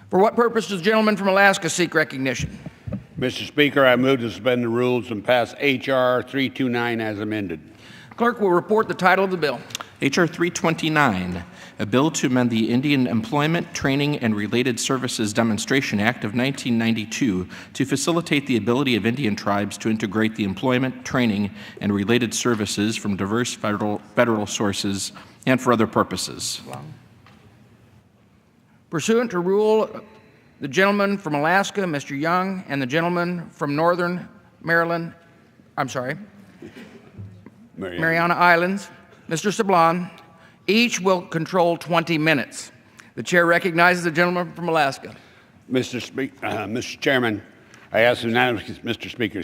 For what purpose does the gentleman from Alaska seek recognition? Mr. Speaker, I move to suspend the rules and pass H.R. 329 as amended. Clerk will report the title of the bill. H.R. 329, a bill to amend the Indian Employment, Training, and Related Services Demonstration Act of 1992 to facilitate the ability of Indian tribes to integrate the employment, training, and related services from diverse federal sources and for other purposes. Pursuant to rule, the gentleman from Alaska, Mr. Young, and the gentleman from Northern Mariana Islands, Mr. Sablan, each will control 20 minutes. The chair recognizes the gentleman from Alaska. Mr. Chairman, I ask unanimous, Mr. Speaker,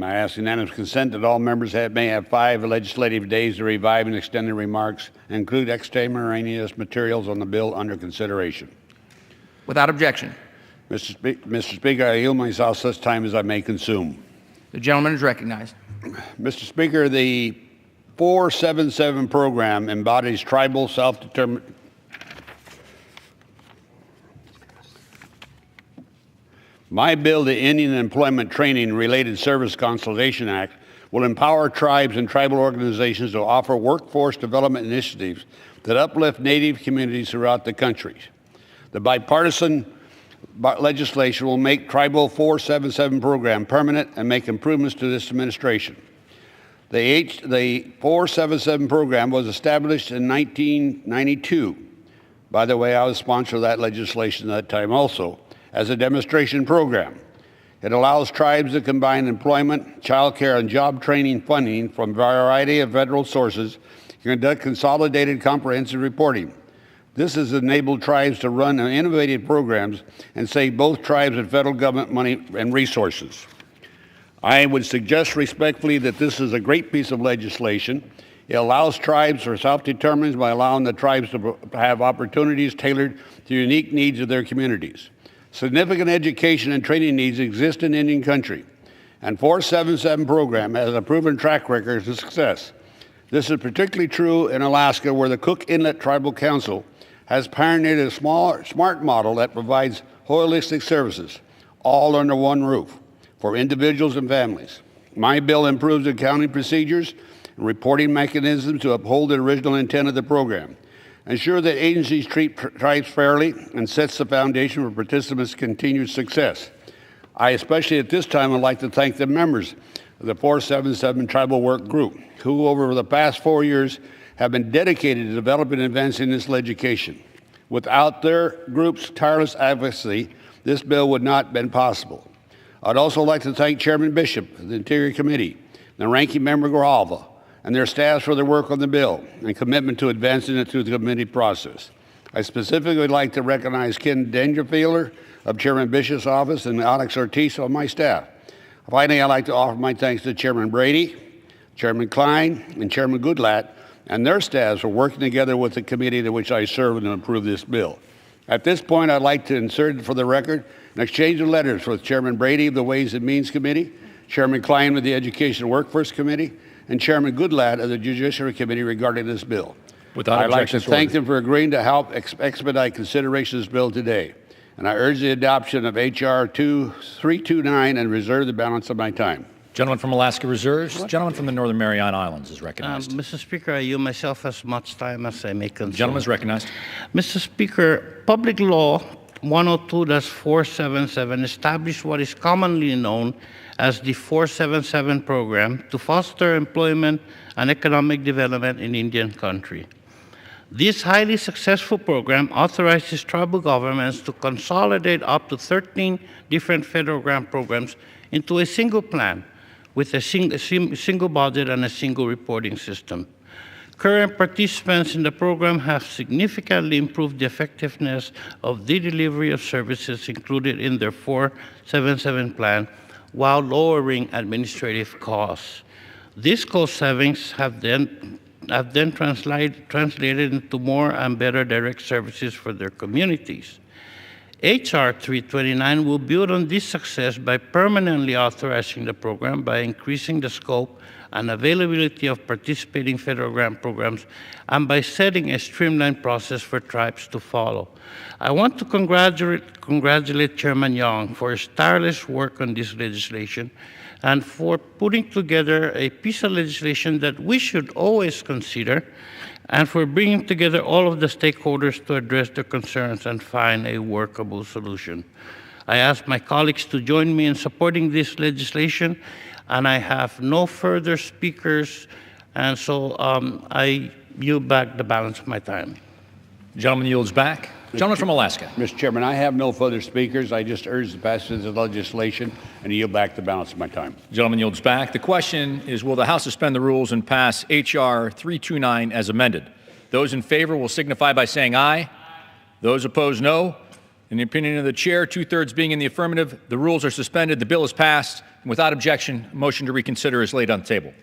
I ask unanimous consent that all members may have 5 legislative days to revive and extend their remarks and include extemporaneous materials on the bill under consideration. Without objection. Mr. Speaker, I yield myself such time as I may consume. The gentleman is recognized. Mr. Speaker, the 477 program embodies tribal self-determination. My bill, the Indian Employment Training Related Service Consolidation Act, will empower tribes and tribal organizations to offer workforce development initiatives that uplift Native communities throughout the country. The bipartisan legislation will make Tribal 477 program permanent and make improvements to this administration. The 477 program was established in 1992. By the way, I was sponsor of that legislation at that time also, as a demonstration program. It allows tribes to combine employment, child care, and job training funding from a variety of federal sources to conduct consolidated comprehensive reporting. This has enabled tribes to run innovative programs and save both tribes and federal government money and resources. I would suggest respectfully that this is a great piece of legislation. It allows tribes for self-determination by allowing the tribes to have opportunities tailored to unique needs of their communities. Significant education and training needs exist in Indian country, and 477 program has a proven track record of success. This is particularly true in Alaska, where the Cook Inlet Tribal Council has pioneered a smart model that provides holistic services, all under one roof, for individuals and families. My bill improves accounting procedures and reporting mechanisms to uphold the original intent of the program, ensure that agencies treat tribes fairly, and sets the foundation for participants' continued success. I especially at this time would like to thank the members of the 477 Tribal Work Group, who over the past 4 years have been dedicated to developing and advancing this legislation. Without their group's tireless advocacy, this bill would not have been possible. I'd also like to thank Chairman Bishop of the Interior Committee, and the Ranking Member Grijalva, and their staffs for their work on the bill and commitment to advancing it through the committee process. I specifically would like to recognize Ken Dangerfielder of Chairman Bishop's office and Alex Ortiz on my staff. Finally, I'd like to offer my thanks to Chairman Brady, Chairman Klein, and Chairman Goodlatte, and their staffs for working together with the committee to which I serve to approve this bill. At this point, I'd like to insert for the record an exchange of letters with Chairman Brady of the Ways and Means Committee, Chairman Klein of the Education and Workforce Committee, and Chairman Goodlatte of the Judiciary Committee regarding this bill. I'd like to thank them for agreeing to help expedite consideration of this bill today. And I urge the adoption of H.R. 329 and reserve the balance of my time. Gentleman from Alaska reserves. Gentleman from the Northern Mariana Islands is recognized. Mr. Speaker, I yield myself as much time as I may consume. Gentleman is recognized. Mr. Speaker, Public Law 102-477 established what is commonly known as the 477 program to foster employment and economic development in Indian country. This highly successful program authorizes tribal governments to consolidate up to 13 different federal grant programs into a single plan with a single budget and a single reporting system. Current participants in the program have significantly improved the effectiveness of the delivery of services included in their 477 plan while lowering administrative costs. These cost savings have then translated into more and better direct services for their communities. H.R. 329 will build on this success by permanently authorizing the program by increasing the scope and availability of participating federal grant programs, and by setting a streamlined process for tribes to follow. I want to congratulate Chairman Young for his tireless work on this legislation and for putting together a piece of legislation that we should always consider, and for bringing together all of the stakeholders to address their concerns and find a workable solution. I ask my colleagues to join me in supporting this legislation, and I have no further speakers, and so I yield back the balance of my time. Gentleman yields back. Gentleman from Alaska. Mr. Chairman, I have no further speakers. I just urge the passage of the legislation and yield back the balance of my time. Gentleman yields back. The question is, will the House suspend the rules and pass H.R. 329 as amended? Those in favor will signify by saying aye. Those opposed, no. In the opinion of the chair, 2/3 being in the affirmative, the rules are suspended. The bill is passed. And without objection, a motion to reconsider is laid on the table.